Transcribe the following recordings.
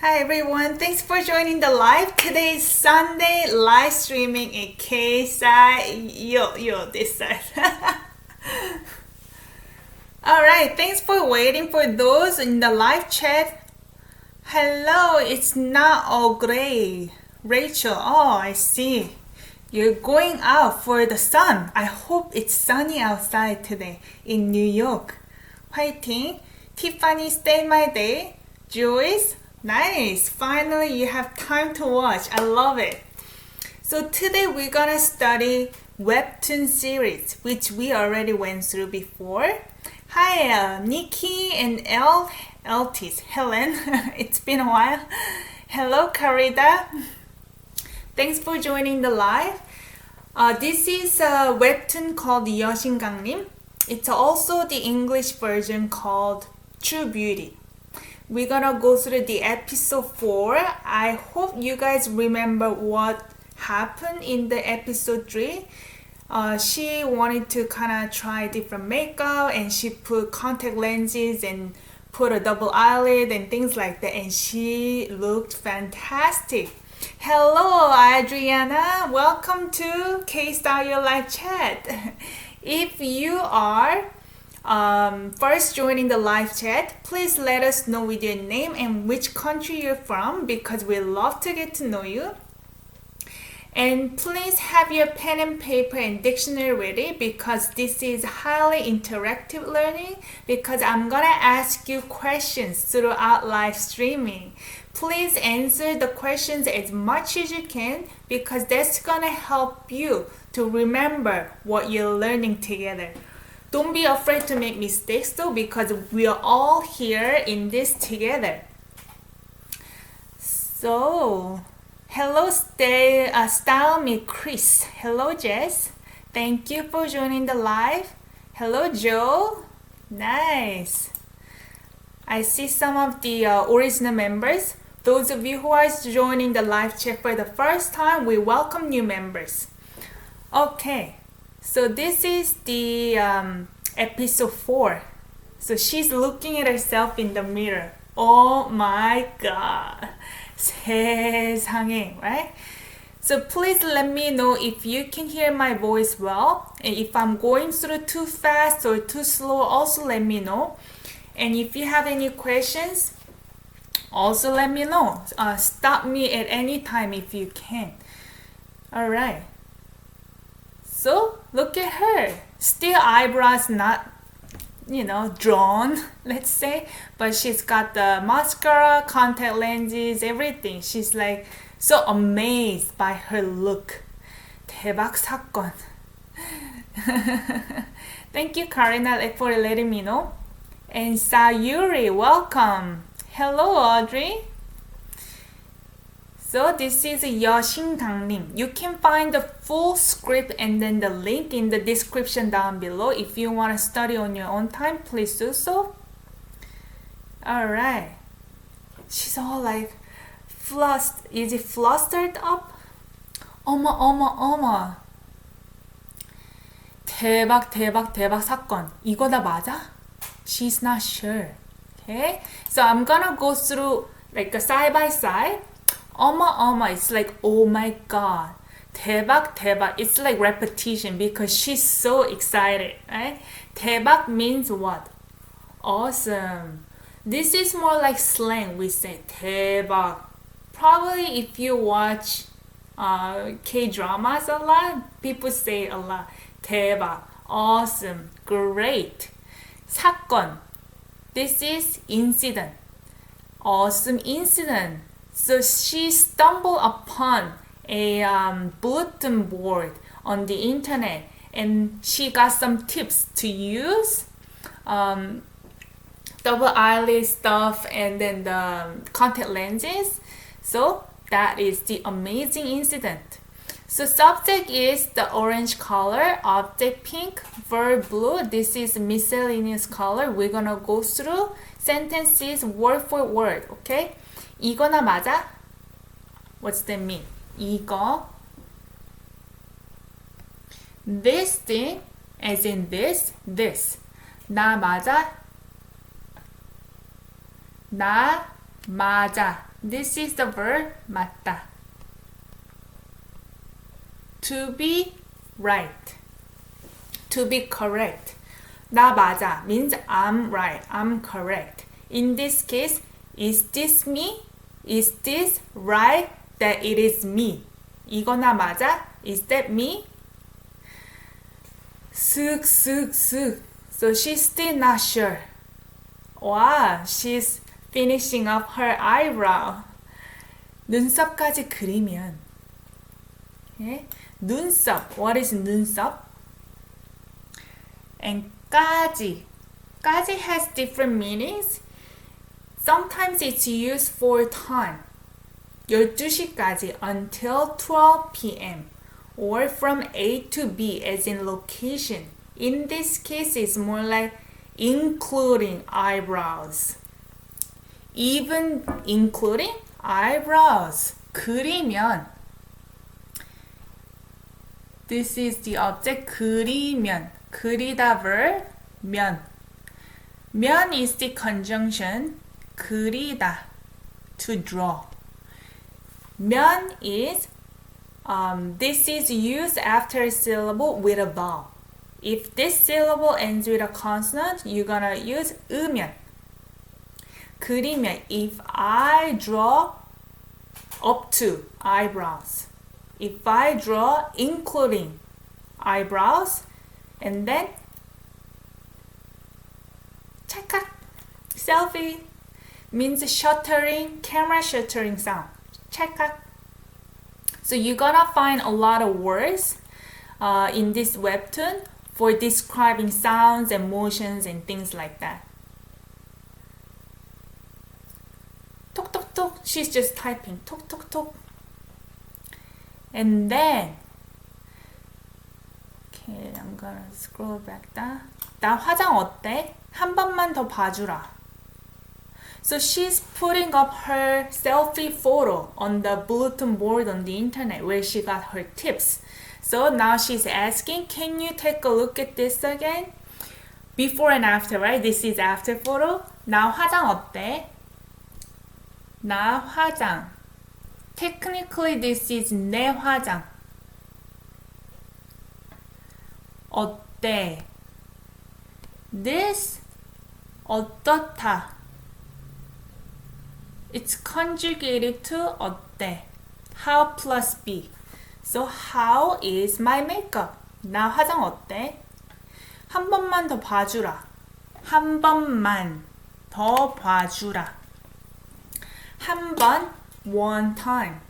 Hi everyone, thanks for joining the live. Today is Sunday, live streaming in KSTYLEyo this side. Alright, thanks for waiting for those in the live chat. Hello, it's not all gray. Rachel, oh I see. You're going out for the sun. I hope it's sunny outside today in New York. Fighting. Tiffany, stay my day. Joyce, nice. Finally, you have time to watch. I love it. So today we're gonna study Webtoon series, which we already went through before. Hi, Nikki and Eltis. Helen, it's been a while. Hello, Carida. Thanks for joining the live. This is a webtoon called 여신강님. It's also the English version called True Beauty. We're gonna go through the episode 4. I hope you guys remember what happened in the episode 3. She wanted to kind of try different makeup and she put contact lenses and put a double eyelid and things like that, and she looked fantastic. Hello Adriana, welcome to KSTYLEYO live chat. If you are first joining the live chat, please let us know with your name and which country you're from, because we love to get to know you. And please have your pen and paper and dictionary ready, because this is highly interactive learning, because I'm gonna ask you questions throughout live streaming. Please answer the questions as much as you can, because that's gonna help you to remember what you're learning together. Don't be afraid to make mistakes though, because we are all here in this together. So, hello Style Me Chris. Hello Jess. Thank you for joining the live. Hello Joe. Nice. I see some of the original members. Those of you who are joining the live chat for the first time, we welcome new members. Okay, so this is the episode 4. So she's looking at herself in the mirror. Oh my god. 세상에, right? So please let me know if you can hear my voice well. And if I'm going through too fast or too slow, also let me know. And if you have any questions, also let me know. Stop me at any time if you can. Alright. So, look at her. Still eyebrows not, drawn, let's say. But she's got the mascara, contact lenses, everything. She's like so amazed by her look. 대박사건. Thank you, Karina, for letting me know. And Sayuri, welcome. Hello, Audrey. So this is 여신강님. You can find the full script and then the link in the description down below. If you want to study on your own time, please do so. Alright. She's all like flustered. Is it flustered up? 어머. 대박 사건. 이거 다 맞아? She's not sure. Okay? So I'm gonna go through like a side by side. 어머, it's like, oh my god. 대박, it's like repetition because she's so excited, right? 대박 means what? Awesome. This is more like slang. We say 대박. Probably if you watch K-dramas a lot, people say a lot. 대박. Awesome. Great. 사건. This is incident. Awesome incident. So she stumbled upon a bulletin board on the internet, and she got some tips to use double eyelid stuff and then the contact lenses. So that is the amazing incident. So subject is the orange color, object pink, verb blue. This is miscellaneous color. We're gonna go through sentences word for word, okay? 이거나 맞아? What's that mean? 이거. This thing, as in this. 나 맞아? 나 맞아. This is the verb 맞다. To be right. To be correct. 나 맞아 means I'm right, I'm correct. In this case, is this me? Is this right that it is me? 이거 나 맞아? Is that me? 쓱쓱쓱. So she's still not sure. Wow, she's finishing up her eyebrow. 눈썹까지 그리면. Okay? 눈썹. What is 눈썹? And 까지. 까지 has different meanings. Sometimes it's used for time. 12시까지 until 12 p.m. or from A to B as in location. In this case, it's more like including eyebrows. Even including eyebrows. 그리면. This is the object. 그리면. 그리다 verb. 면. 면 is the conjunction. 그리다. To draw. 면 is this is used after a syllable with a vowel. If this syllable ends with a consonant, you're gonna use 으면. 그리면. If I draw up to eyebrows. If I draw including eyebrows, and then 찰칵. Selfie means shuttering, camera shuttering sound. 찰칵. So you're gonna find a lot of words in this webtoon for describing sounds and motions and things like that. 톡, 톡, 톡. She's just typing. 톡, 톡, 톡. And then, okay, I'm gonna scroll back down. 나 화장 어때? 한 번만 더 봐주라. So she's putting up her selfie photo on the bulletin board on the internet where she got her tips. So now she's asking, can you take a look at this again? Before and after, right? This is after photo. 나 화장 어때? 나 화장. Technically, this is 내 화장. 어때? This 어떻다. It's conjugated to 어때. How plus be. So how is my makeup? 나 화장 어때? 한 번만 더 봐주라. 한 번만 더 봐주라. 한 번, one time.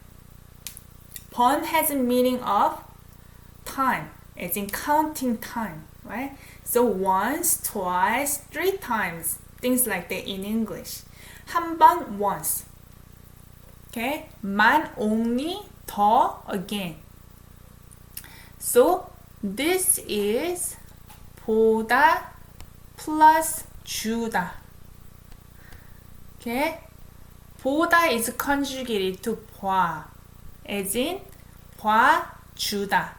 번 has a meaning of time, as in counting time, right? So once, twice, three times, things like that in English. 한 번, once. Okay? 만, only, 더, again. So this is 보다 plus 주다. Okay? 보다 is conjugated to 봐, as in 봐, 주다.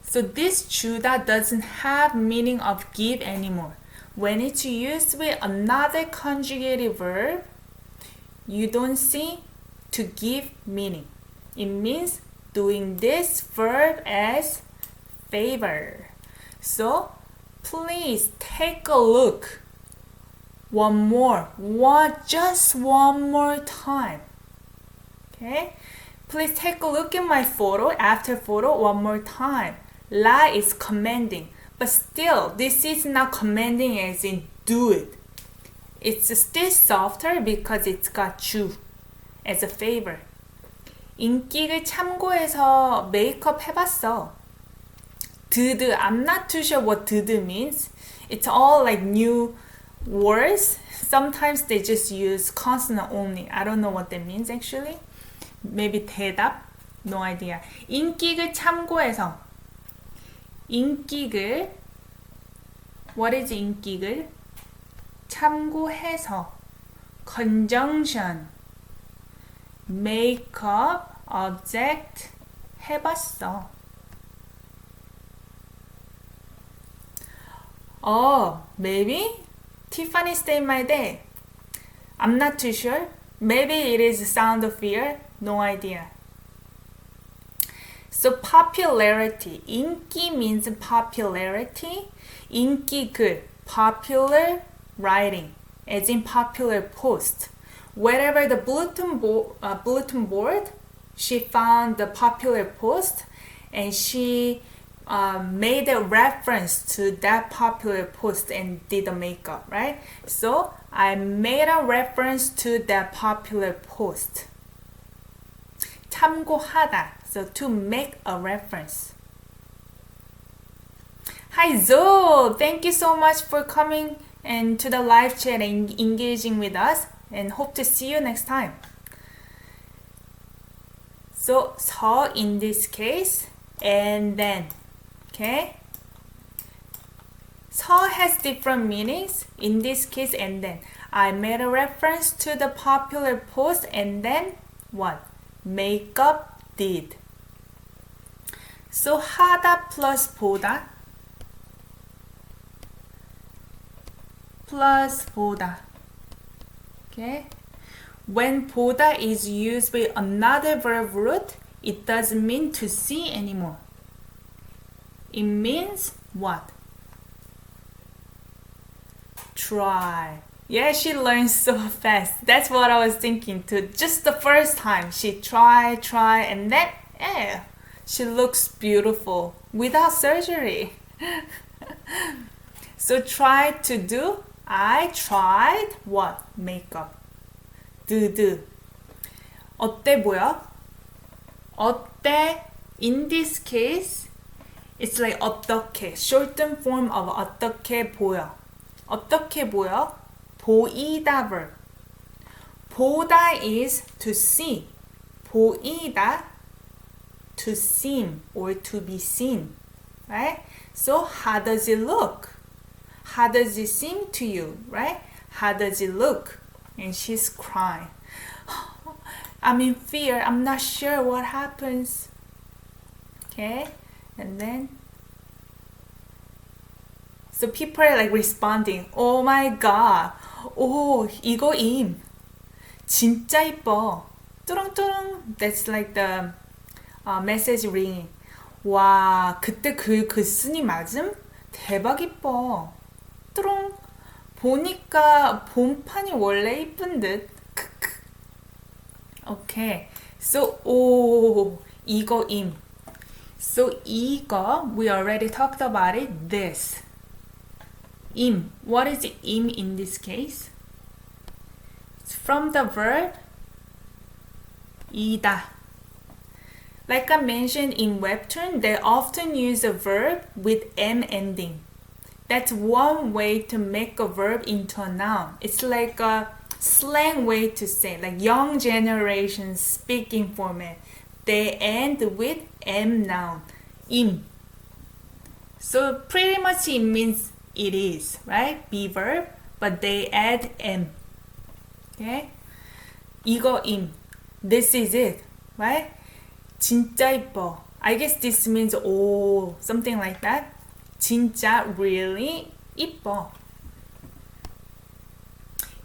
So this 주다 doesn't have meaning of give anymore. When it's used with another conjugated verb, you don't see to give meaning. It means doing this verb as favor. So please take a look. One more. Just one more time. Okay? Please take a look at my photo. After photo, one more time. La is commanding. But still, this is not commanding as in do it. It's still softer because it's got 주 as a favor. 인기를 참고해서 메이크업 해봤어. 드드. I'm not too sure what 드드 means. It's all like new words. Sometimes they just use consonant only. I don't know what that means actually. Maybe 대답? No idea. 인기글 참고해서. 인기글. What is 인기글? 참고해서. conjunction. makeup, object. 해봤어. Oh, maybe Tiffany stayed my day. I'm not too sure. Maybe it is the sound of fear. No idea. So popularity. 인기 means popularity. 인기 글. Popular writing. As in popular post. Wherever the bulletin board, she found the popular post and she made a reference to that popular post and did the makeup, right? So I made a reference to that popular post. 참고하다, so to make a reference. Hi Zoe, thank you so much for coming and to the live chat and engaging with us, and hope to see you next time. So 서 in this case, and then. Okay? 서 has different meanings. In this case, and then. I made a reference to the popular post and then what? Makeup did. So 하다 plus 보다. Plus 보다. Okay? When 보다 is used with another verb root, it doesn't mean to see anymore. It means what? Try. Yeah, she learns so fast. That's what I was thinking too. Just the first time, she try, and then, she looks beautiful without surgery. So try to do. I tried what? Makeup. do. 어때 보여? 어때? In this case, it's like 어떻게. Shortened form of 어떻게 보여. 어떻게 보여? 보이다 verb. 보다 is to see. 보이다, to seem or to be seen. Right? So how does it look? How does it seem to you? Right? How does it look? And she's crying. I'm in fear. I'm not sure what happens. Okay? And then so people are like responding. Oh my god. 오, 이거임. 진짜 이뻐. 뚜렁뚜렁. That's like the message ringing. 와, 그때 그 쓴이 맞음? 대박 이뻐. 뚜렁. 보니까 본판이 원래 이쁜 듯. 크크. Okay. So, 오, 이거임. So, 이거, we already talked about it. This. 임. What is 임 in this case? It's from the verb 이다. Like I mentioned in Webtoon, they often use a verb with M ending. That's one way to make a verb into a noun. It's like a slang way to say, like young generation speaking format. They end with M noun, 임. So pretty much it means it is, right? Be verb, but they add M. Okay? 이거임. This is it, right? 진짜 이뻐. I guess this means oh, something like that. 진짜 really 이뻐.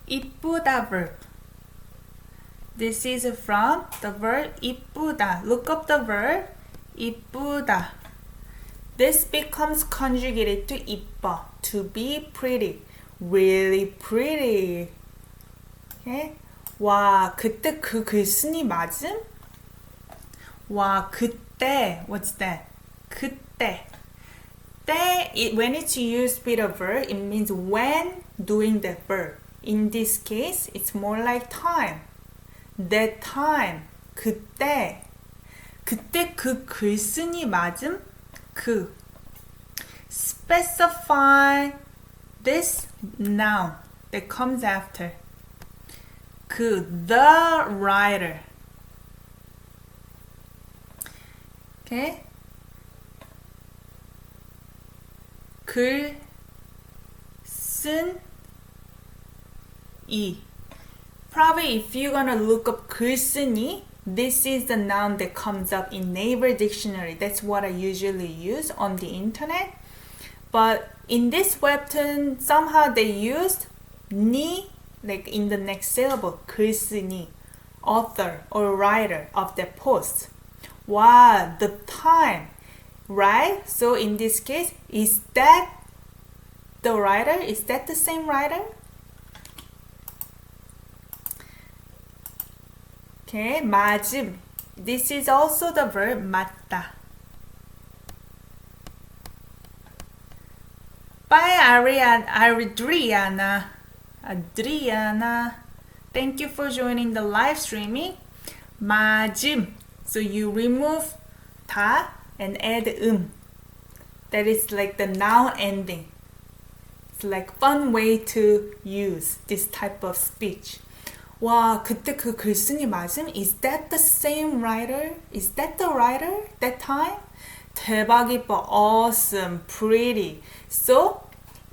이쁘다 verb. This is from the verb 이쁘다. Look up the verb 이쁘다. This becomes conjugated to 이뻐. To be pretty. Really pretty. Okay? 와, 그때 그 글쓴이 맞음? 와, 그때. What's that? 그때. 때, when it's used with a verb, it means when doing the verb. In this case, it's more like time. That time. 그때. 그때 그 글쓴이 맞음? 그. Specify this noun that comes after. 그, the writer. Okay? 글, 쓴, 이. Probably if you're gonna look up 글쓴이, this is the noun that comes up in Naver Dictionary. That's what I usually use on the internet. But in this webtoon, somehow they used 니 like in the next syllable, 글쓴이, author or writer of that post. Wow, the time, right? So in this case, is that the writer? Is that the same writer? Okay, 맞음. This is also the verb 맞다. By Adriana. Thank you for joining the live streaming. 맞음. So you remove 다 and add That is like the noun ending. It's like fun way to use this type of speech. 와, 그때 그 글쓴이 맞음? Is that the same writer? Is that the writer that time? 대박 이뻐, awesome, pretty. So,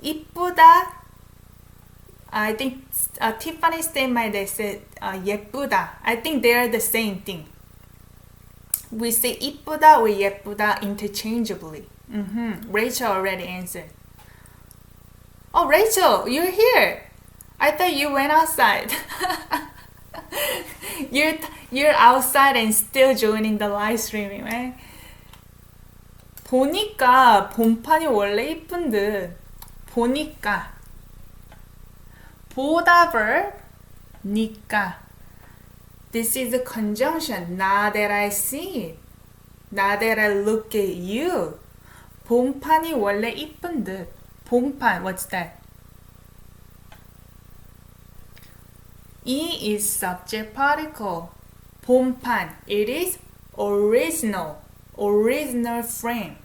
이쁘다. I think Tiffany Steinmeier, they said 예쁘다. I think they are the same thing. We say 이쁘다 or 예쁘다 interchangeably. Rachel already answered. Oh, Rachel, you're here. I thought you went outside. You're outside and still joining the live streaming, right? 보니까 본판이 원래 이쁜 듯. 보니까. 보다 verb, 니까. This is a conjunction. Now that I see it. Now that I look at you. 본판이 원래 이쁜 듯. 본판, what's that? E is subject particle. 본판, it is original frame.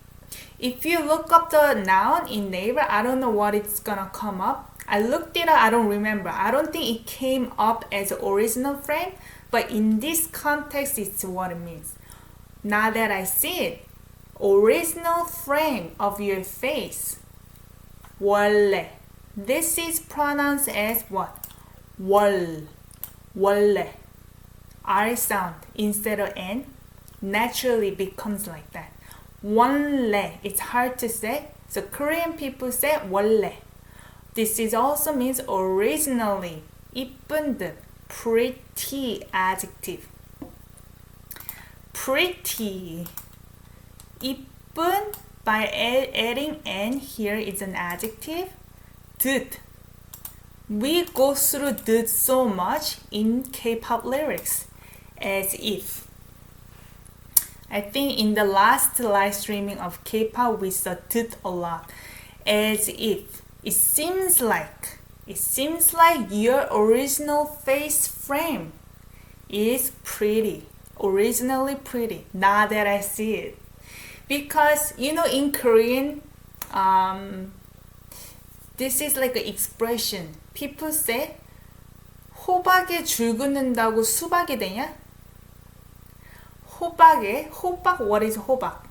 If you look up the noun in Naver, I don't know what it's gonna come up. I looked it up, I don't remember. I don't think it came up as original frame, but in this context, it's what it means. Now that I see it, original frame of your face. 원래. This is pronounced as what? 원래. R sound instead of N naturally becomes like that. 원래. It's hard to say. So Korean people say 원래. This is also means originally. 이쁜 듯. Pretty adjective. Pretty. 이쁜 by adding N here is an adjective. 듯. We go through 듯 so much in K-pop lyrics. As if. I think in the last live streaming of K-pop we saw 듯 a lot. As if. It seems like your original face frame is pretty. Originally pretty. Now that I see it. Because, in Korean, this is like an expression. People say, 호박에 줄 긋는다고 수박이 되냐? 호박, what is 호박?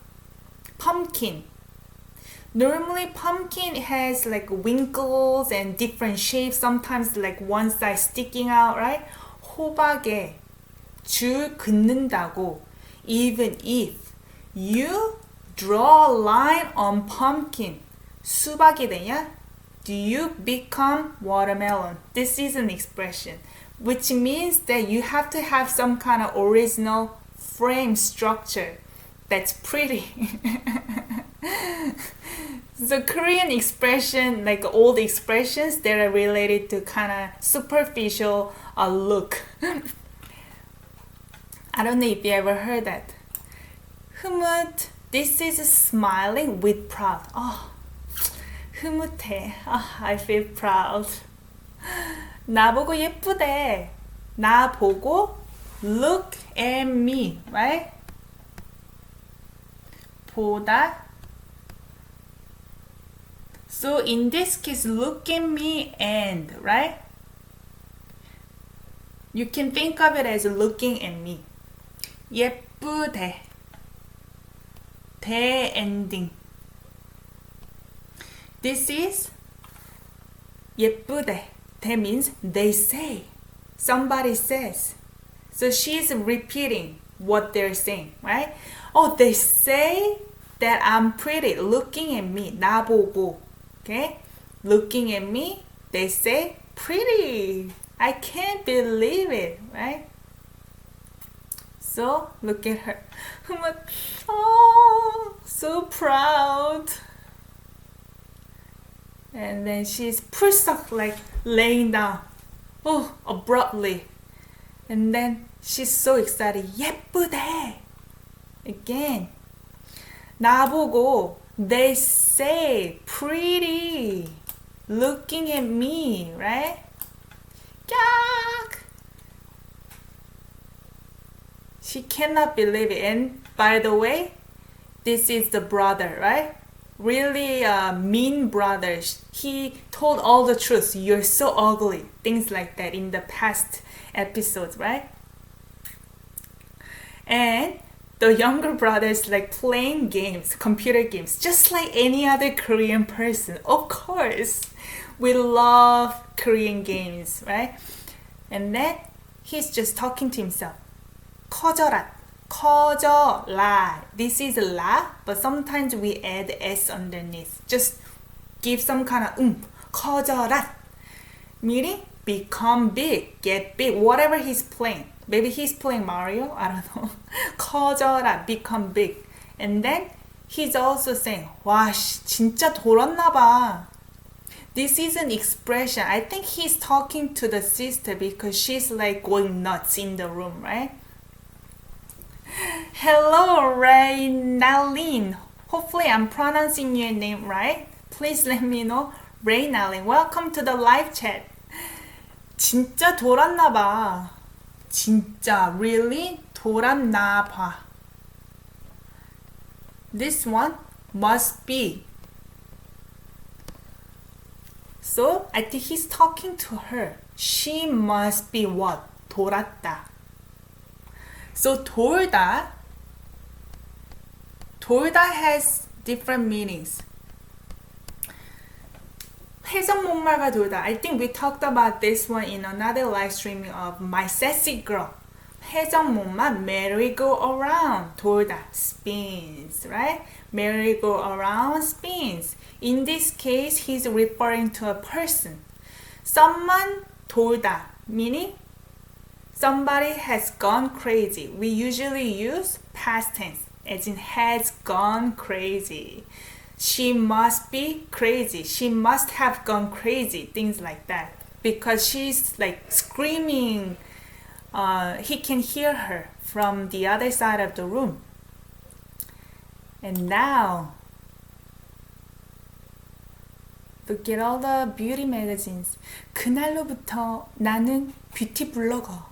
Pumpkin. Normally, pumpkin has like wrinkles and different shapes. Sometimes like one side sticking out, right? 호박에 줄 긋는다고. Even if you draw a line on pumpkin, 수박이 되냐? Do you become watermelon? This is an expression, which means that you have to have some kind of original frame structure that's pretty. The Korean expression, like old expressions, that are related to kind of superficial look. I don't know if you ever heard that. 흐뭇. This is smiling with proud. Oh, 흐뭇해. Oh, I feel proud. 나보고 예쁘대. 나보고 look at me, right? 보다. So in this case, look at me and, right? You can think of it as looking at me. 예쁘대. 대 ending. This is 예쁘대. That means they say. Somebody says. So she's repeating what they're saying, right? Oh, they say that I'm pretty. Looking at me. 나보고. Okay? Looking at me, they say pretty. I can't believe it, right? So look at her. Oh, so proud. And then she's 풀썩 like laying down. Oh, abruptly. And then she's so excited. 예쁘대. Again. 나보고 they say pretty. Looking at me, right? 깍. She cannot believe it. And by the way, this is the brother, right? Really mean brother. He told all the truth. You're so ugly. Things like that in the past episodes, right? And the younger brother is like playing games, computer games, just like any other Korean person. Of course, we love Korean games, right? And then he's just talking to himself. 커져라, 커져라. This is la, but sometimes we add s underneath. Just give some kind of 커져라. Meaning become big, get big, whatever he's playing. Maybe he's playing Mario, I don't know. 커져라, become big. And then he's also saying, 와, 진짜 돌았나봐. This is an expression. I think he's talking to the sister because she's like going nuts in the room, right? Hello, Reynalyn. Hopefully I'm pronouncing your name right. Please let me know. Reynalyn, welcome to the live chat. 진짜 돌았나봐. 진짜, really? 돌았나봐. This one must be. So, I think he's talking to her. She must be what? 돌았다. So, 돌다 has different meanings. 회전목마가 돌다. I think we talked about this one in another live streaming of My Sassy Girl. 회전목마, merry-go-around, 돌다, spins, right? Merry-go-around, spins. In this case, he's referring to a person. Someone 돌다, meaning somebody has gone crazy. We usually use past tense, as in has gone crazy. She must be crazy. She must have gone crazy. Things like that. Because she's like screaming. He can hear her from the other side of the room. And now, look at all the beauty magazines. 그날로부터 나는 뷰티 블로거.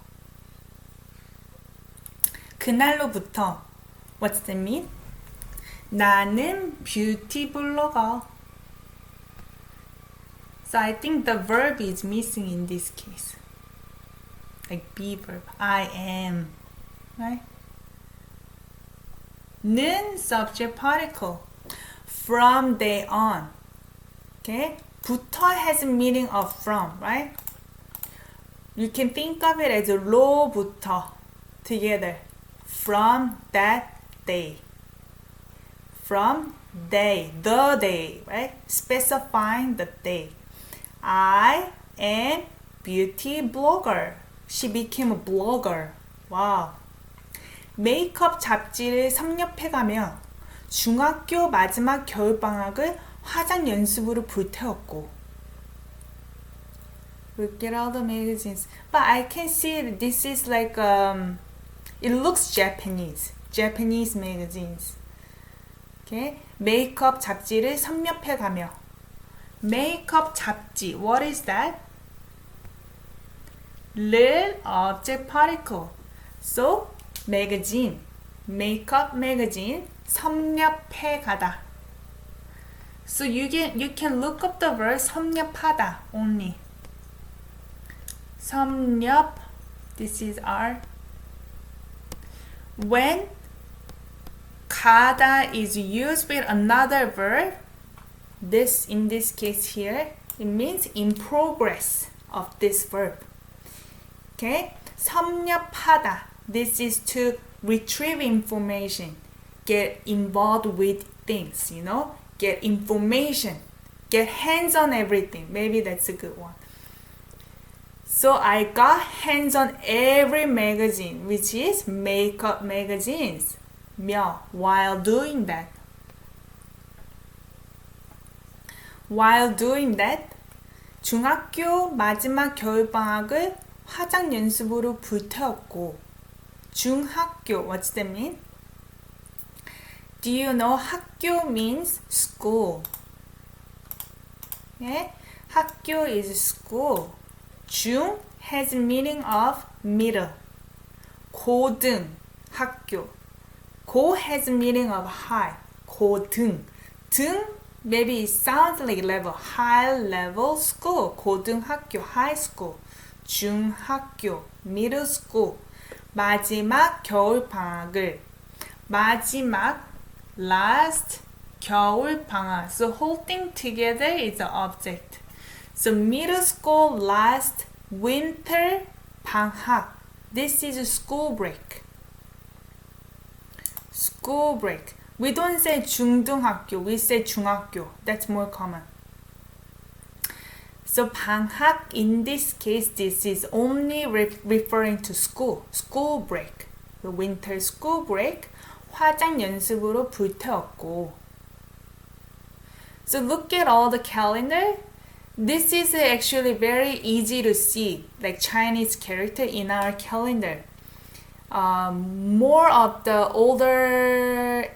그날로부터. What's that mean? 나는 뷰티 블로거. So I think the verb is missing in this case. Like be verb. I am. Right? 는 subject particle. From day on. Okay? 부터 has a meaning of from, right? You can think of it as 로부터 together. From that day. From day, the day, right? Specifying the day. I am beauty blogger. She became a blogger. Wow. 메이크업 잡지를 섭렵해가며 중학교 마지막 겨울방학을 화장 연습으로 불태웠고. Look at all the magazines. But I can see this is like, it looks Japanese. Japanese magazines. Okay. 메이크업 잡지를 섭렵해가며. 메이크업 잡지. What is that? 를 object particle. So, magazine. Makeup magazine. 섭렵해가다. So you can look up the verb 섭렵하다 only. 섭렵. This is our. When 가다 is used with another verb, this in this case here, it means in progress of this verb. Okay? 섭렵하다. This is to retrieve information, get involved with things, you know, get information, get hands on everything. Maybe that's a good one. So I got hands on every magazine, which is makeup magazines. While doing that, 중학교 마지막 겨울방학을 화장 연습으로 불태웠고. 중학교, what's that mean? Do you know 학교 means school? Yeah? 학교 is school. 중 has meaning of middle. 고등, 학교. 고 has meaning of high. 고등. 등 maybe it sounds like level. High level school. 고등학교, high school. 중학교, middle school. 마지막 겨울방학을. 마지막, last, 겨울방학. So whole thing together is the object. So middle school last winter 방학. This is a school break. School break. We don't say 중등학교. We say 중학교. That's more common. So 방학 in this case, this is only referring to school. School break. The winter school break. 화장 연습으로 불태웠고. So look at all the calendar. This is actually very easy to see, like Chinese character in our calendar. More of the older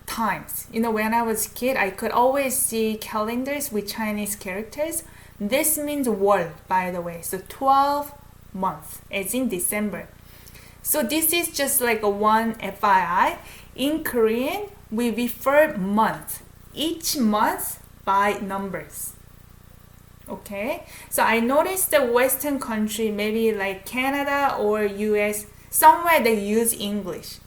times. You know, when I was a kid, I could always see calendars with Chinese characters. This means 월, by the way. So 12 months, as in December. So this is just like a one FYI. In Korean, we refer month. Each month by numbers. Okay, so I noticed the Western country, maybe like Canada or US, somewhere they use English.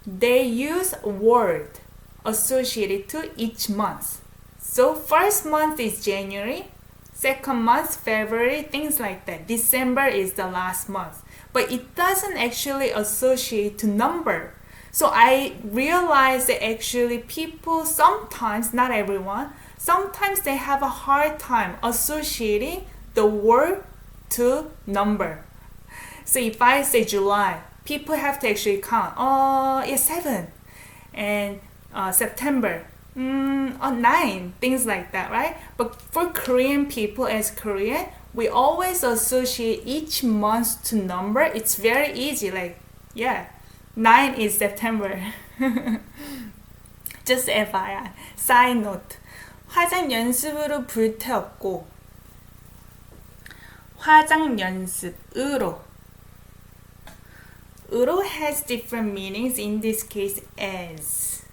They use a word associated to each month. So first month is January, second month February, things like that. December is the last month. But it doesn't actually associate to number. So I realized that actually people sometimes, not everyone, sometimes they have a hard time associating the word to number. So if I say July, people have to actually count. It's 7. And September, 9. Things like that, right? But for Korean people as Korean, we always associate each month to number. It's very easy. Like, 9 is September. Just FYI. Side note. 화장 연습으로 불태웠고. 화장 연습으로. 으로 has different meanings. In this case, as.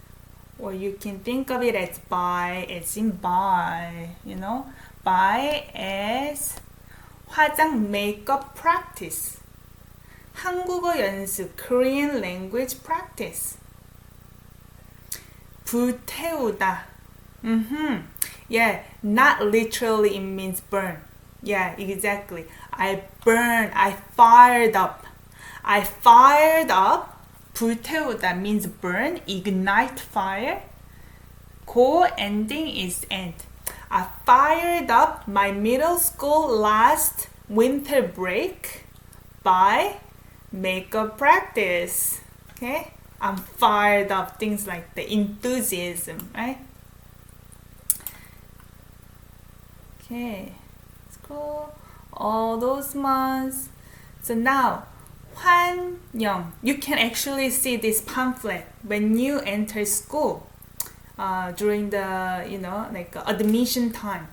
Or you can think of it as by, as in by. You know? By, as. 화장 makeup practice. 한국어 연습, Korean language practice. 불태우다. Yeah, not literally it means burn. Yeah, exactly. I burned, I fired up. I fired up. 불태우다 means burn, ignite fire. Go ending is end. I fired up my middle school last winter break by makeup practice. Okay? I'm fired up, things like the enthusiasm, right? Okay, let's go. All those months. So now, 환영. You can actually see this pamphlet when you enter school during the, like admission time.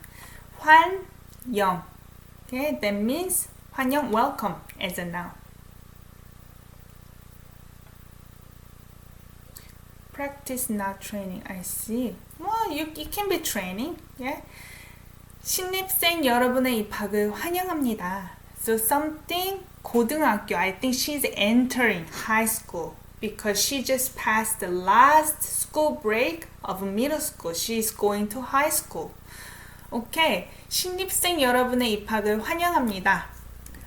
환영. Okay, that means 환영, welcome as a noun. Practice, not training. I see. Well, it can be training. Yeah. 신입생 여러분의 입학을 환영합니다. So something 고등학교. I think she's entering high school because she just passed the last school break of middle school. She's going to high school. Okay. 신입생 여러분의 입학을 환영합니다.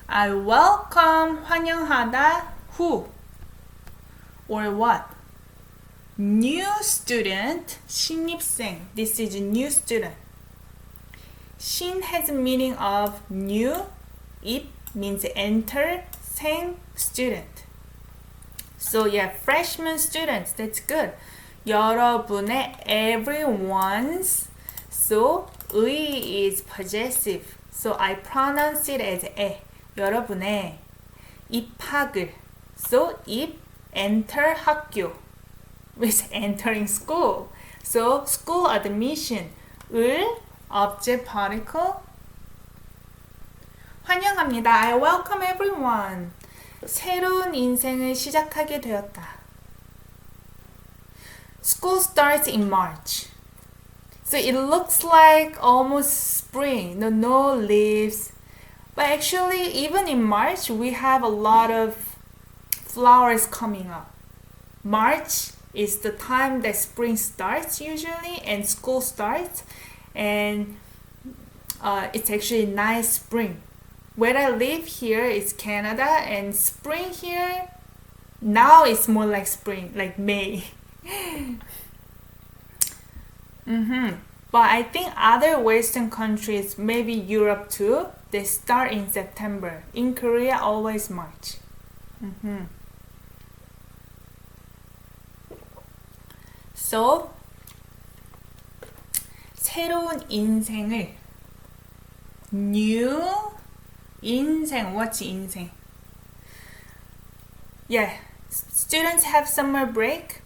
I welcome 환영하다 who or what? New student, 신입생. This is a new student. 신 has meaning of new, 입 means enter, 생, student. So yeah, freshman students, that's good. 여러분의, everyone's. So 의 is possessive. So I pronounce it as 에. 여러분의 입학을. So 입, enter 학교. With entering school. So school admission. 을, object particle. 환영합니다. I welcome everyone. 새로운 인생을 시작하게 되었다. School starts in March. So it looks like almost spring. No leaves. But actually, even in March, we have a lot of flowers coming up. March is the time that spring starts usually and school starts. And it's actually nice spring. Where I live here is Canada, and spring here, now it's more like spring, like May. But I think other Western countries, maybe Europe too, they start in September. In Korea, always March. So, 새로운 인생을 new 인생, what's 인생? Yeah, students have summer break.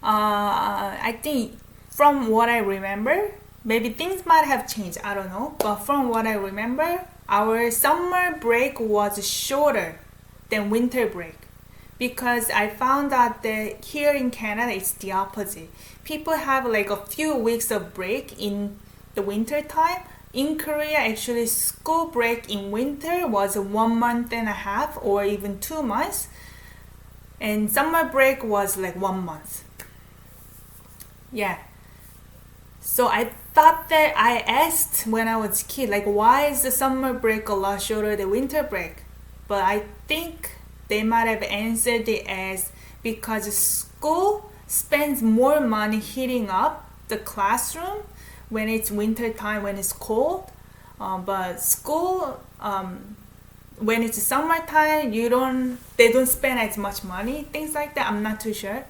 I think from what I remember, maybe things might have changed, I don't know. But from what I remember, our summer break was shorter than winter break. Because I found out that here in Canada, it's the opposite. People have like a few weeks of break in the winter time. In Korea, actually, school break in winter was 1 month and a half or even 2 months. And summer break was like 1 month. Yeah. So I thought that I asked when I was a kid, like, why is the summer break a lot shorter than winter break? But I think they might have answered it as because school spends more money heating up the classroom when it's winter time, when it's cold. But school, when it's summertime, they don't spend as much money, things like that. I'm not too sure.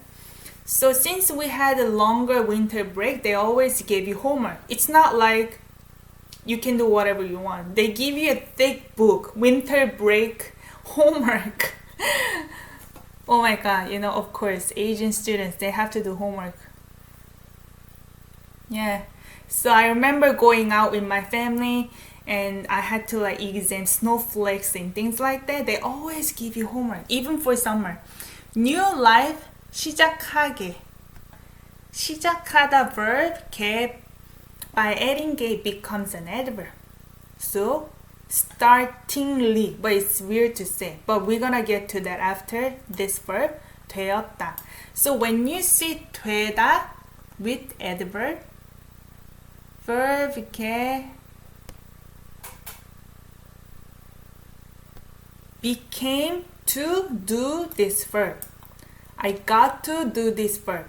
So since we had a longer winter break, they always give you homework. It's not like you can do whatever you want. They give you a thick book, winter break homework. Oh my god, of course, Asian students, they have to do homework. Yeah. So I remember going out with my family and I had to like examine snowflakes and things like that. They always give you homework, even for summer. New life, 시작하게. 시작하다 verb, by adding 게 becomes an adverb. So, startingly, but it's weird to say. But we're gonna get to that after this verb, 되었다. So when you see 되다 with adverb, verb became to do this verb. I got to do this verb.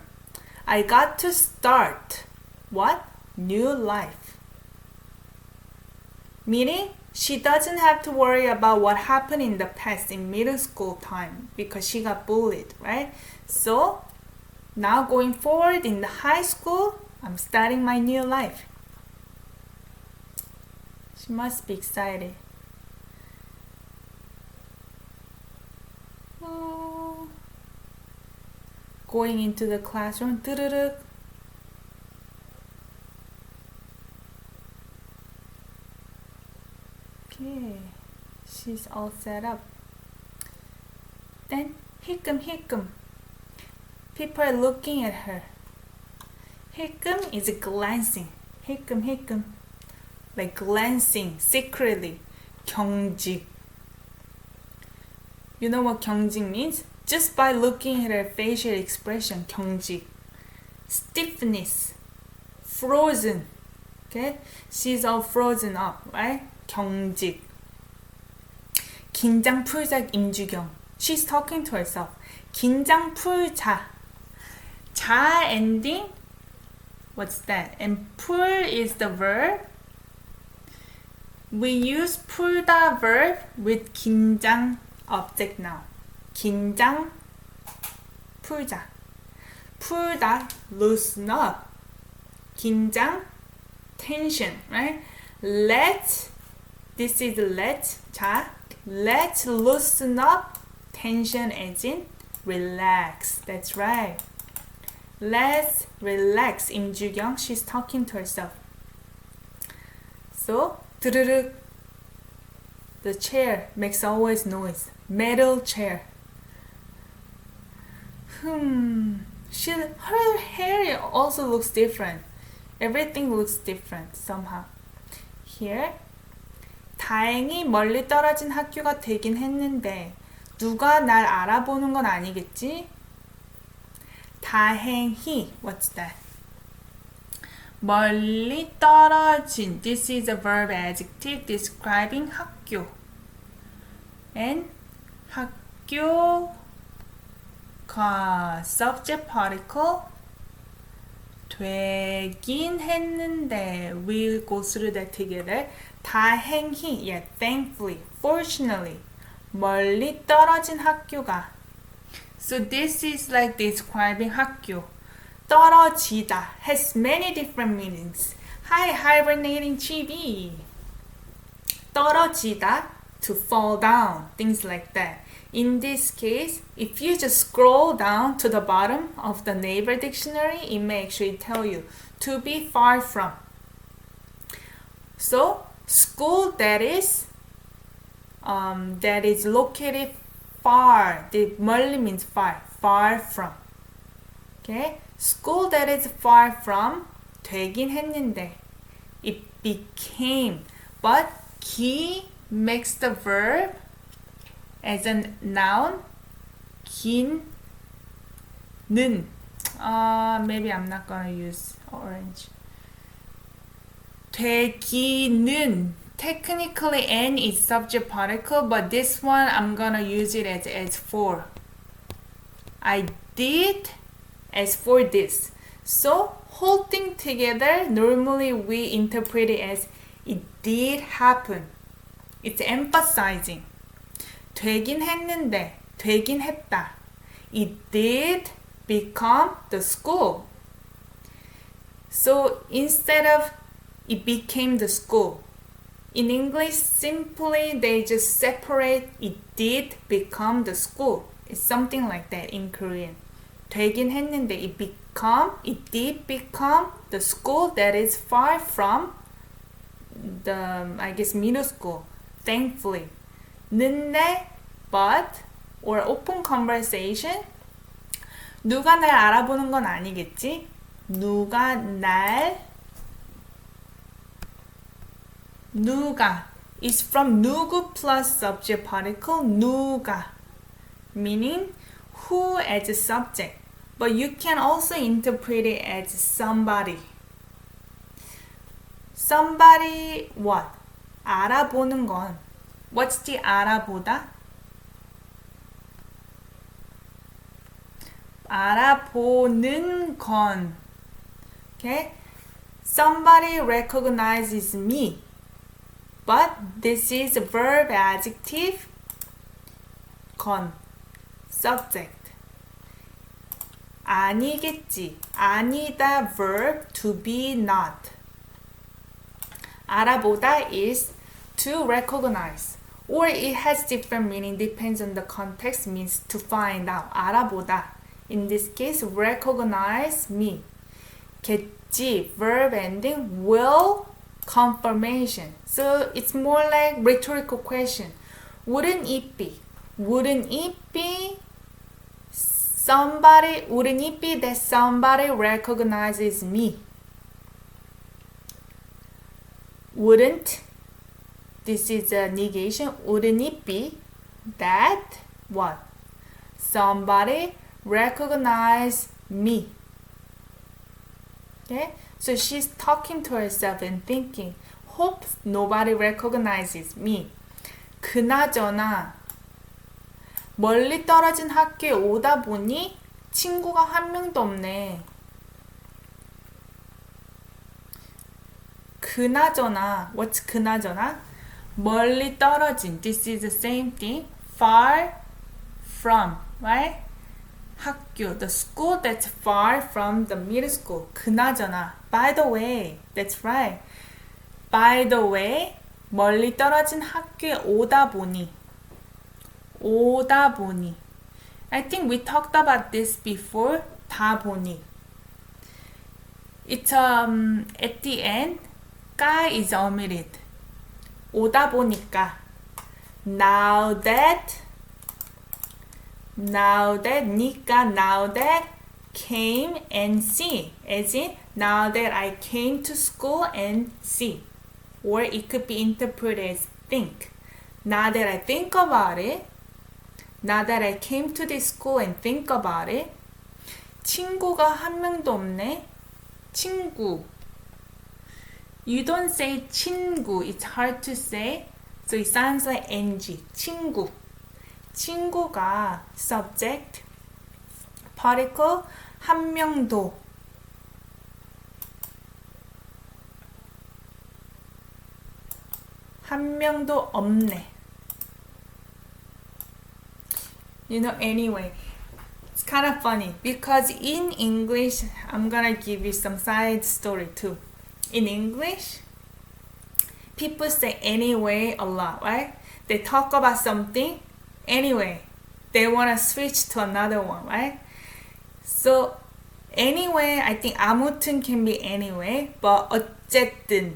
I got to start what? New life. Meaning, she doesn't have to worry about what happened in the past in middle school time because she got bullied, right? So, now going forward in the high school, I'm starting my new life. She must be excited. Oh. Going into the classroom. 드르르륵. Okay. She's all set up. Then, hi끔. People are looking at her. hi끔 is glancing. hi끔. Like glancing secretly. 경직. You know what 경직 means? Just by looking at her facial expression, 경직. Stiffness. Frozen. Okay? She's all frozen up, right? 경직. 긴장 풀자 임주경. She's talking to herself. 긴장 풀자. 자 ending. What's that? And 풀 is the verb. We use 풀다 verb with 긴장 object noun. 긴장, 풀자. 풀다, loosen up. 긴장, tension, right? This is let. 자, let's loosen up tension as in relax. That's right. Let's relax. 임주경, she's talking to herself. So, 드르르륵. The chair makes always noise. Metal chair. Her hair also looks different. Everything looks different somehow. Here. 다행히 멀리 떨어진 학교가 되긴 했는데 누가 날 알아보는 건 아니겠지? 다행히. What's that? 멀리 떨어진. This is a verb adjective describing 학교. And 학교가 subject particle 되긴 했는데 we'll go through that together. 다행히, yeah, thankfully, fortunately, 멀리 떨어진 학교가. So this is like describing 학교. 떨어지다 has many different meanings. Hi, hibernating chibi. 떨어지다, to fall down, things like that. In this case, if you just scroll down to the bottom of the Naver dictionary, it may actually tell you to be far from. So, school that is located far. The 멀리 means far, far from. Okay, school that is far from 되긴 했는데 it became, but 기 makes the verb as a noun. 긴는. Maybe I'm not gonna use orange. 되기는. Technically, N is subject particle, but this one I'm gonna use it as for. I did as for this. So, whole thing together, normally we interpret it as it did happen. It's emphasizing. 되긴 했는데, 되긴 했다. It did become the school. So, instead of it became the school, in English, simply they just separate it did become the school. It's something like that in Korean. 되긴 했는데 it did become the school that is far from the, I guess, middle school. Thankfully. 는데, but, or open conversation. 누가 날 알아보는 건 아니겠지? 누가 is from 누구 plus subject particle 누가, meaning who as a subject, but you can also interpret it as somebody. Somebody what? 알아보는 건. What's the 알아보다? 알아보는 건. Okay? Somebody recognizes me. But this is a verb adjective. 건. Subject. 아니겠지. 아니다 verb to be not. 알아보다 is to recognize. Or it has different meaning, depends on the context, means to find out. 알아보다. In this case, recognize me. 겠지, verb ending, will, confirmation. So it's more like rhetorical question. Wouldn't it be? Wouldn't it be somebody? Wouldn't it be that somebody recognizes me? Wouldn't. This is a negation. Wouldn't it be that what? Somebody recognize me. Okay? So she's talking to herself and thinking, hope nobody recognizes me. 그나저나 멀리 떨어진 학교에 오다 보니 친구가 한 명도 없네. 그나저나, what's 그나저나? 멀리 떨어진. This is the same thing. Far from, right? 학교, the school that's far from the middle school. 그나저나, by the way, that's right. By the way, 멀리 떨어진 학교에 오다보니. 오다보니. I think we talked about this before. 다보니. It's at the end, 까 is omitted. 오다 보니까. Now that now that came and see, as in now that I came to school and see, or it could be interpreted as think. Now that I think about it, now that I came to this school and think about it. 친구가 한 명도 없네. 친구. You don't say 친구. It's hard to say. So it sounds like ng. 친구. 친구가 subject. particle. 한 명도. 한 명도 없네. You know, anyway. It's kind of funny because in English, I'm gonna give you some side story too. In English, people say anyway a lot, right? They talk about something anyway. They wanna switch to another one, right? So anyway, I think 아무튼 can be anyway, but 어쨌든,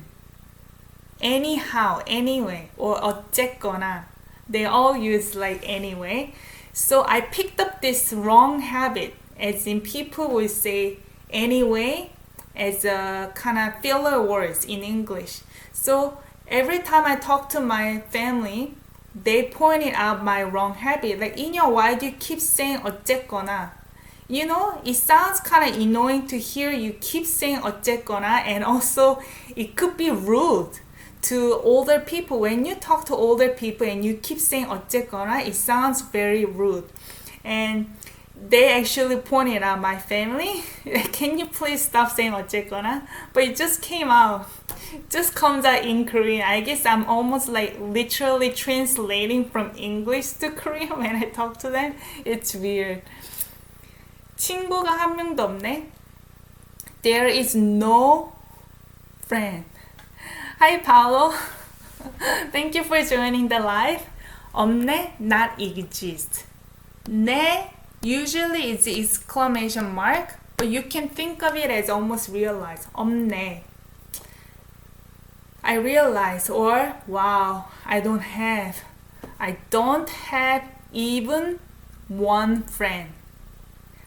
anyhow, anyway, or 어쨌거나, they all use like anyway. So I picked up this wrong habit, as in people will say anyway as a kind of filler words in English. So every time I talk to my family, they pointed out my wrong habit. Like, Inyo, why do you keep saying 어쨌거나? You know, it sounds kind of annoying to hear you keep saying 어쨌거나, and also it could be rude to older people. When you talk to older people and you keep saying 어쨌거나, it sounds very rude. And they actually pointed out my family. Can you please stop saying 어쨌거나? But it just came out. It just comes out in Korean. I guess I'm almost like literally translating from English to Korean when I talk to them. It's weird. 친구가 한 명도 없네. There is no friend. Hi Paolo. Thank you for joining the live. 없네, not exist. 네, usually it's exclamation mark, but you can think of it as almost realize. 없네. I realize, or wow, I don't have even one friend.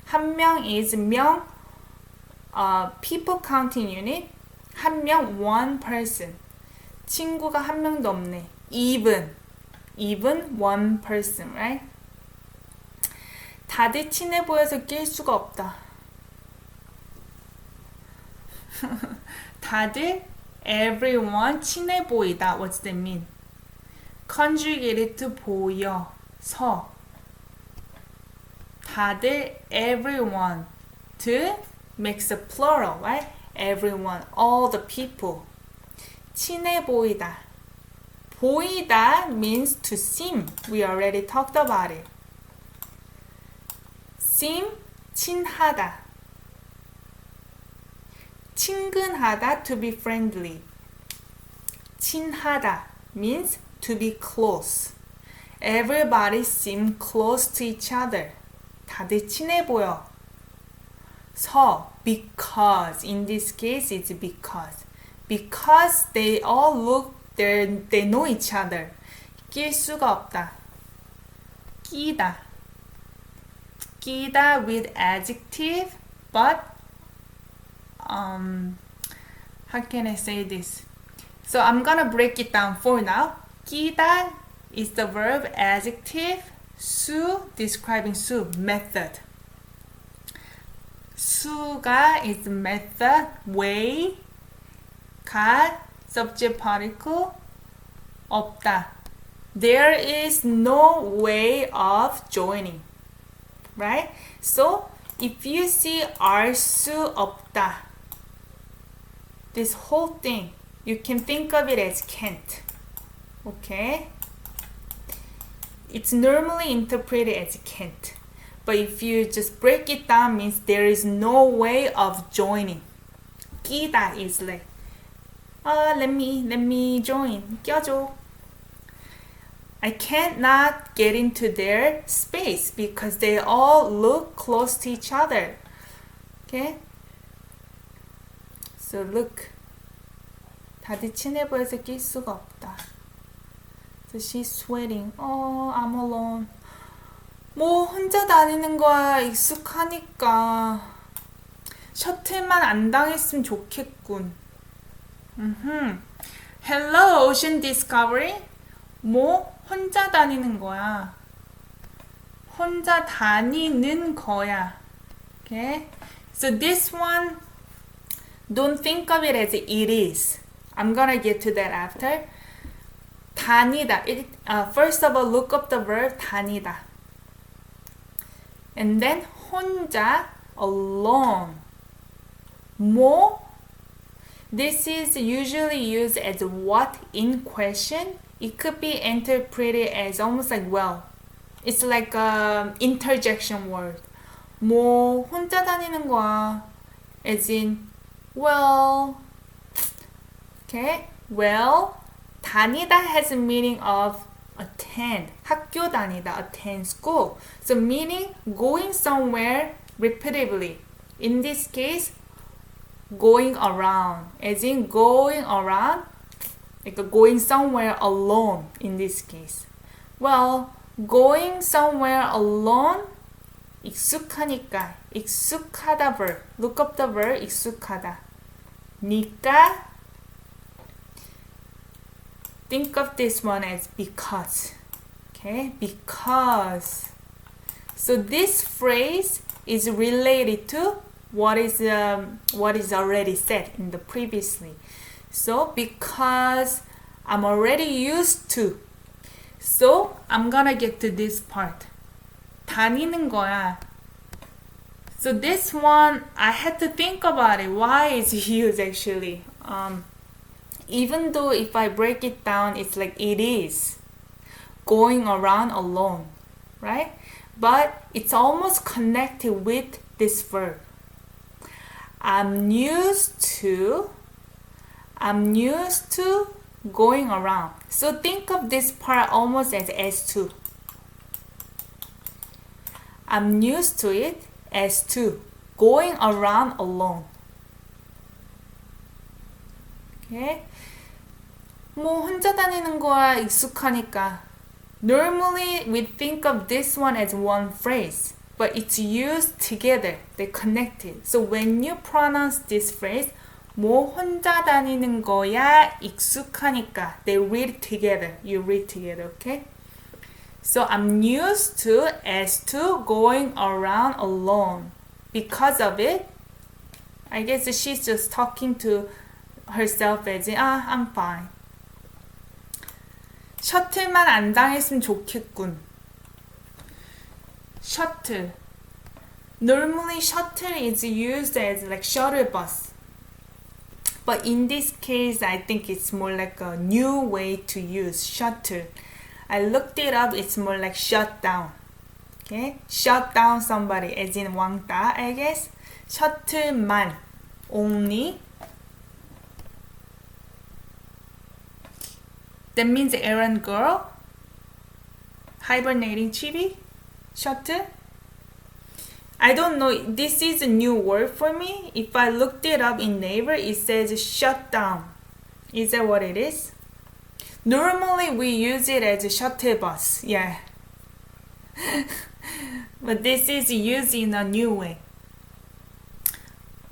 한 명 is 명, people counting unit. 한 명, one person. 친구가 한 명도 없네. Even one person, right? 다들 친해 보여서 낄 수가 없다. 다들, everyone, 친해 보이다. What's that mean? conjugated to 보여서. 다들, everyone, to makes a plural, right? Everyone, all the people. 친해 보이다. 보이다 means to seem. We already talked about it. seem, 친하다. 친근하다, to be friendly. 친하다 means to be close. Everybody seem close to each other. 다들 친해 보여. 서, because. In this case, it's because. Because they all look, they know each other. 낄 수가 없다. 끼다. 끼다 with adjective, but how can I say this? So I'm gonna break it down for now. 끼다 is the verb adjective. 수, describing 수, method. 수가 is method, way. 가, subject particle. 없다. There is no way of joining. Right? So, if you see 알 수 없다, this whole thing, you can think of it as can't. Okay. It's normally interpreted as can't. But if you just break it down, means there is no way of joining. 끼다 is like, let me join. 껴줘. I can't not get into their space because they all look close to each other. Okay? So look. 다들 친해 보여서 낄 수가 없다. So she's sweating. I'm alone. 뭐 혼자 다니는 거야 익숙하니까. 셔틀만 안 당했으면 좋겠군. Hello, Ocean Discovery. 뭐 혼자 다니는 거야. 혼자 다니는 거야. Okay? So this one, don't think of it as it is. I'm gonna get to that after. 다니다. First of all, look up the verb 다니다. And then 혼자, alone. 뭐? This is usually used as what in question. It could be interpreted as almost like well. It's like an interjection word. 뭐 혼자 다니는 거야. As in, well. Okay? Well, 다니다 has a meaning of attend. 학교 다니다, attend school. So meaning going somewhere repeatedly. In this case, going around. As in going around, like going somewhere alone in this case. Well, going somewhere alone, 익숙하니까. 익숙하다 verb. Look up the verb, 익숙하다. 니까, think of this one as because. Okay, because. So this phrase is related to what is already said in the previously. So because I'm already used to. So I'm gonna get to this part. 다니는 거야. So this one I had to think about it. Why is it used actually? Even though if I break it down, it's like it is going around alone, right? But it's almost connected with this verb. I'm used to going around. So think of this part almost as S2. I'm used to it as to going around alone. Okay? 뭐 혼자 다니는 거야 익숙하니까. Normally we think of this one as one phrase, but it's used together. They're connected. So when you pronounce this phrase, 뭐 혼자 다니는 거야 익숙하니까. They read together. You read together, okay? So I'm used to as to going around alone. Because of it, I guess she's just talking to herself as in, I'm fine. 셔틀만 안 당했으면 좋겠군. Shuttle. Normally shuttle is used as like shuttle bus. But in this case, I think it's more like a new way to use shuttle. I looked it up, it's more like shut down. Okay? Shut down somebody, as in 왕따, I guess. 셔틀만, only. That means errand girl. Hibernating chibi. Shuttle. I don't know, this is a new word for me. If I looked it up in Naver, it says shut down. Is that what it is? Normally we use it as a shuttle bus, yeah. But this is used in a new way.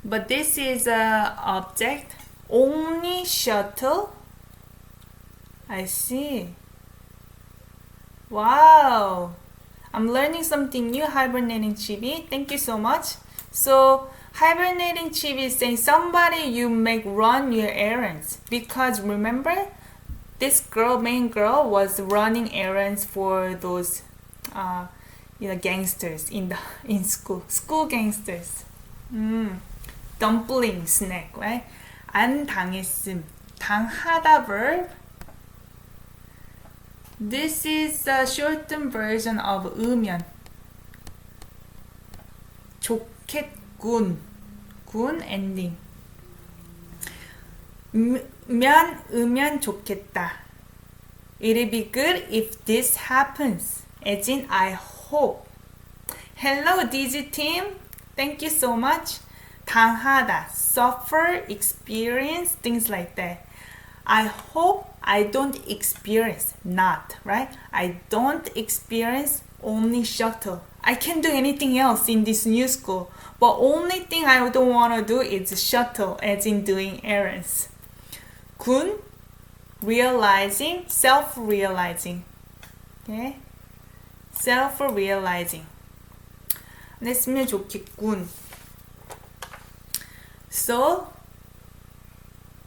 But this is a object, only shuttle. I see. Wow. I'm learning something new, hibernating chibi. Thank you so much. So, hibernating chibi is saying somebody you make run your errands. Because remember, this girl, main girl, was running errands for those, gangsters in school gangsters. Dumpling snack, right? 안 당했음. 당하다 verb. This is a shortened version of 으면. 좋겠군. 군 ending. 으면 좋겠다. It'll be good if this happens. As in, I hope. Hello, DG team. Thank you so much. 당하다, suffer, experience, things like that. I hope I don't experience, not, right? I don't experience only shuttle. I can do anything else in this new school, but only thing I don't want to do is shuttle, as in doing errands. 군, realizing, self-realizing. Okay? Self-realizing. 했으면 좋겠군. So,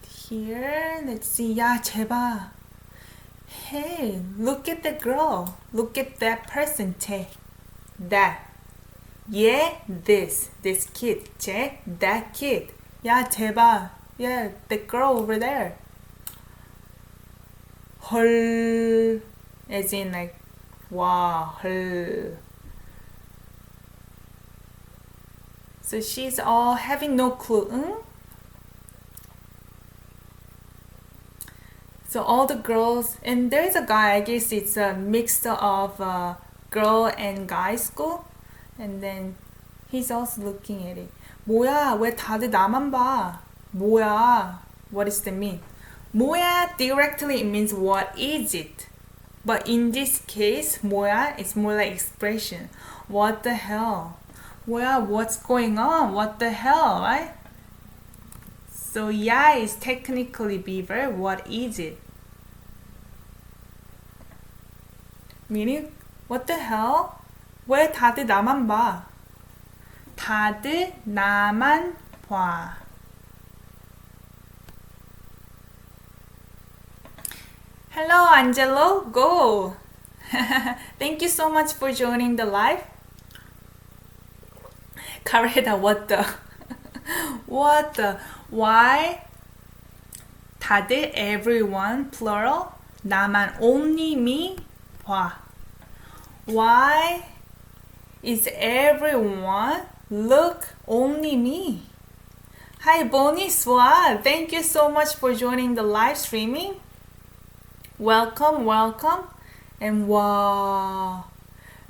here, let's see. 야, 제발. Hey, look at the girl. Look at that person. 쟤. That. Yeah, this kid. 쟤, that kid. 야, 제발. Yeah, the girl over there. 헐. As in like, wow, 헐. So she's all having no clue. 응? So all the girls, and there's a guy, I guess it's a mix of girl and guy school. And then he's also looking at it. 뭐야, 왜 다들 나만 봐? 뭐야? What does that mean? 뭐야 directly it means what is it? But in this case, 뭐야, it's more like expression. What the hell? 뭐야, what's going on? What the hell, right? So yeah is technically beaver. What is it? Meaning, what the hell? 왜 다들 나만 봐? 다들 나만 봐. Hello, Angelo. Go. Thank you so much for joining the live. Kareda, what the? What the? Why? 다들, everyone, plural. 나만, only me, 봐. Why is everyone look only me? Hi, Bonnie Swat. Thank you so much for joining the live streaming. Welcome, welcome. And wow.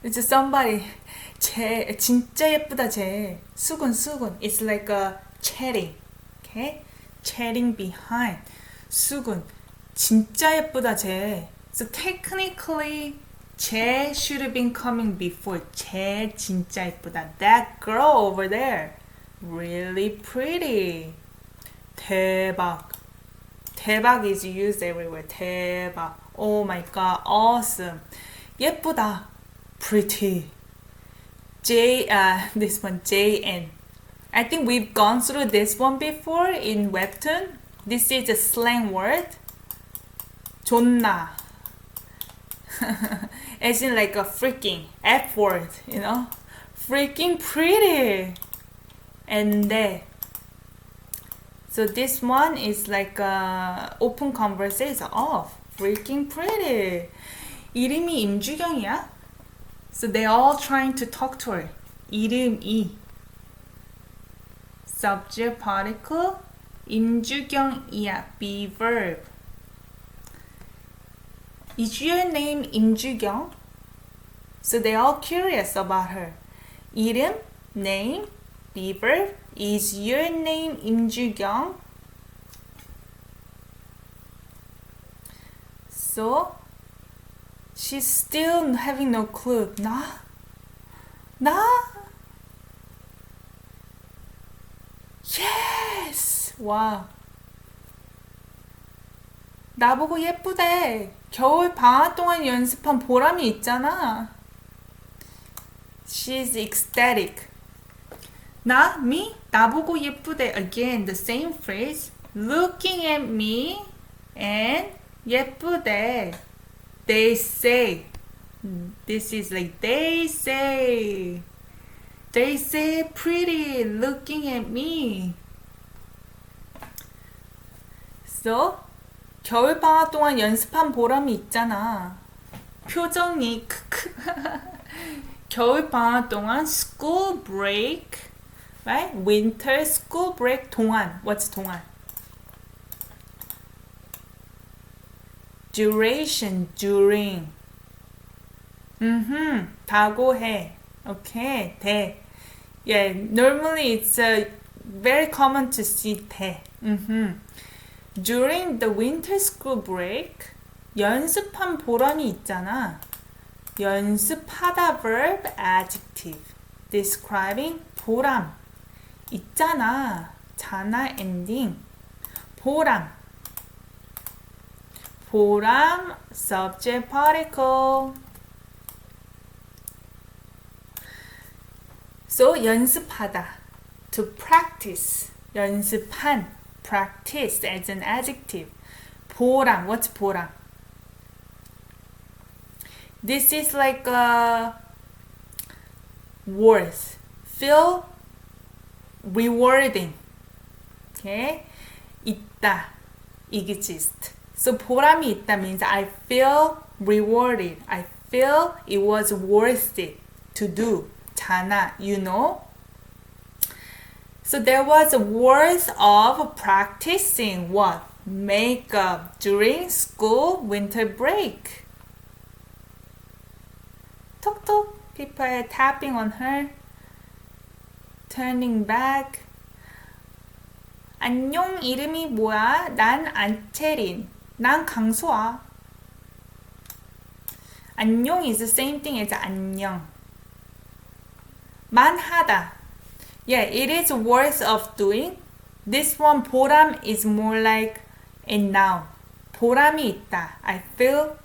It's somebody. 쟤 진짜 예쁘다 쟤. 수근. It's like a chatting. Okay? Chatting behind. 수근. 진짜 예쁘다 쟤. So technically 쟤 should have been coming before. 쟤 진짜 예쁘다. That girl over there. Really pretty. 대박. 대박 is used everywhere. 대박. Oh my god. Awesome. 예쁘다. Pretty. This one, JN. I think we've gone through this one before in Webtoon. This is a slang word. 존나. As in like a freaking F word, you know? Freaking pretty. And there. So this one is like a open conversation. Oh, freaking pretty. 이름이 임주경이야? So they're all trying to talk to her. 이름이. Subject particle. 임주경이야. Be verb. Is your name 임주경? So they're all curious about her. 이름, name, be verb. Is your name 임주경? So she's still having no clue. 나? Yes! Wow. 나보고 예쁘대. 겨울 방학 동안 연습한 보람이 있잖아. She's ecstatic. me? 나보고 예쁘대. Again, the same phrase. Looking at me and 예쁘대. They say. This is like they say. They say pretty looking at me. So, 겨울방학 동안 연습한 보람이 있잖아. 표정이 크크. 겨울방학 동안 school break, right? Winter school break 동안. What's 동안? Duration, during. 다고해. Okay, 대. Yeah, normally it's very common to see 대. During the winter school break, 연습한 보람이 있잖아. 연습하다 verb adjective describing 보람 있잖아. 자나 ending 보람 보람 subject particle. So 연습하다 to practice 연습한 practice as an adjective. 보람 what's 보람? This is like a worth, feel rewarding. Okay, 있다, exist. So 보람이 있다 means I feel rewarded. I feel it was worth it to do. 잖아, you know. So there was a worth of practicing what? Makeup during school winter break. Tok tok. People are tapping on her. Turning back. 안녕 이름이 뭐야? 난 안채린. 난 강소아. 안녕 is the same thing as 안녕. 만하다. Yeah, it is worth of doing. This one 보람 is more like a noun. 보람이 있다. I feel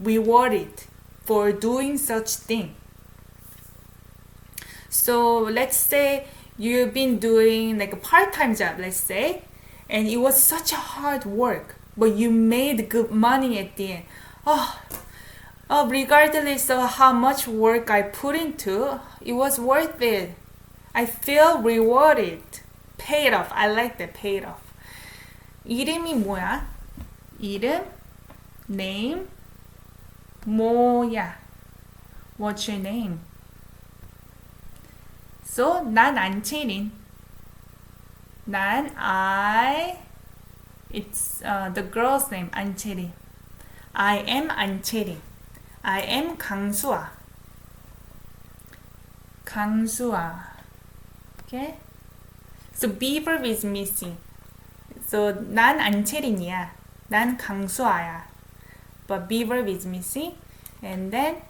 rewarded for doing such thing. So let's say you've been doing like a part-time job, let's say, and it was such a hard work, but you made good money at the end. Regardless of how much work I put into, it was worth it. I feel rewarded. Paid off. I like that, paid off. 이름이 뭐야? 이름, name, 뭐야? What's your name? So, 난 안채린. It's the girl's name, 안채린. I am 안채린. I am 강수아. 강수아. Okay? So, be verb is missing. So, 난 안채린이야. 난 강수아야. But be verb is missing. And then,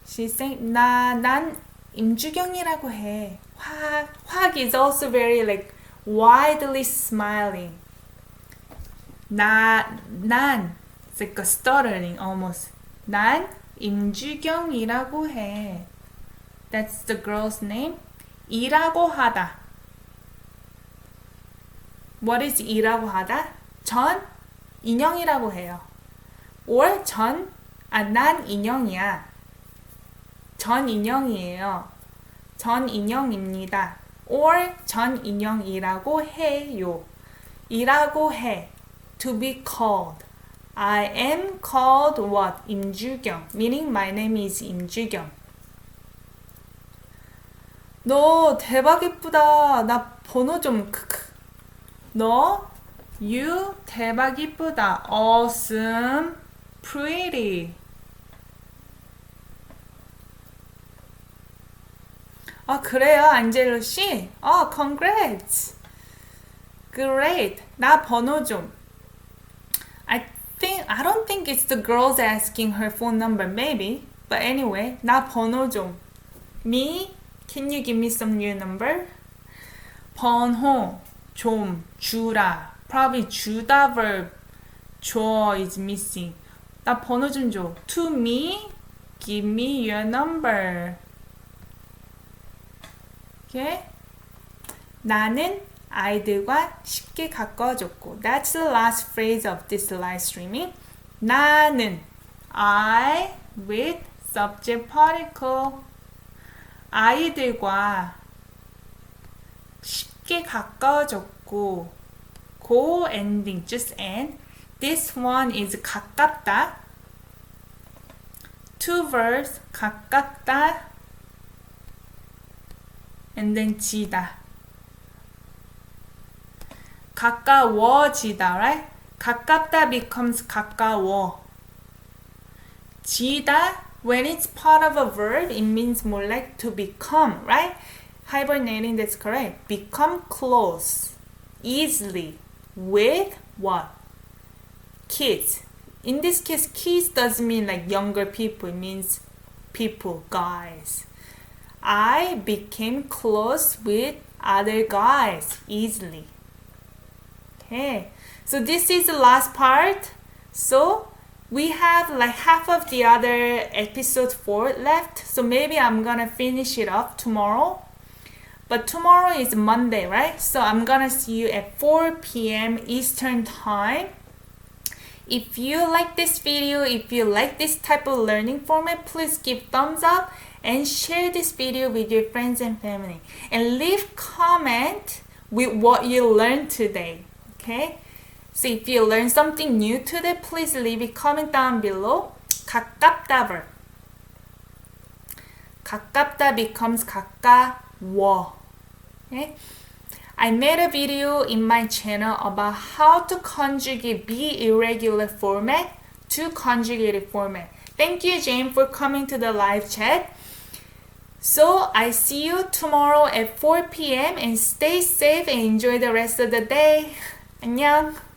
she's saying, 난 임주경이라고 해. 확 is also very like widely smiling. 난 it's like a stuttering almost. 난 임주경이라고 해. That's the girl's name. 이라고 하다. What is 이라고 하다? 전 인형이라고 해요. Or 난 인형이야. 전 인형이에요. 전 인형입니다. Or 전 인형이라고 해요. 이라고 해. To be called. I am called what? 임주경. Meaning my name is 임주경. 너 대박 이쁘다. 나 번호 좀 크크. you 대박 이쁘다. Awesome. Pretty. 그래요, 안젤로 씨? Congrats. Great. 나 번호 좀. I don't think it's the girls asking her phone number, maybe. But anyway, 나 번호 좀. Me? Can you give me some new number? 번호 좀 주라. Probably 주다 verb 줘 is missing. 나 번호 좀 줘. To me, give me your number. Okay? 나는 아이들과 쉽게 가까워졌고. That's the last phrase of this live streaming. 나는 I with subject particle. 아이들과 쉽게 가까워졌고. go ending, just end. This one is 가깝다. Two verbs, 가깝다. And then 지다. 가까워지다, right? 가깝다 becomes 가까워. 지다, when it's part of a verb, it means more like to become, right? Hibernating, that's correct. Become close, easily, with what? Kids. In this case, kids doesn't mean like younger people. It means people, guys. I became close with other guys easily. Okay, so this is the last part. So we have like half of the other episode 4 left. So maybe I'm gonna finish it up tomorrow. But tomorrow is Monday, right? So I'm gonna see you at 4 p.m. Eastern time. If you like this video, if you like this type of learning format, please give thumbs up and share this video with your friends and family. And leave comment with what you learned today. Okay? So if you learned something new today, please leave a comment down below. 가깝다 verb. 가깝다 becomes 가까워. Okay? I made a video in my channel about how to conjugate be irregular format to conjugated format. Thank you, Jane, for coming to the live chat. So I see you tomorrow at 4 p.m. and stay safe and enjoy the rest of the day. 안녕.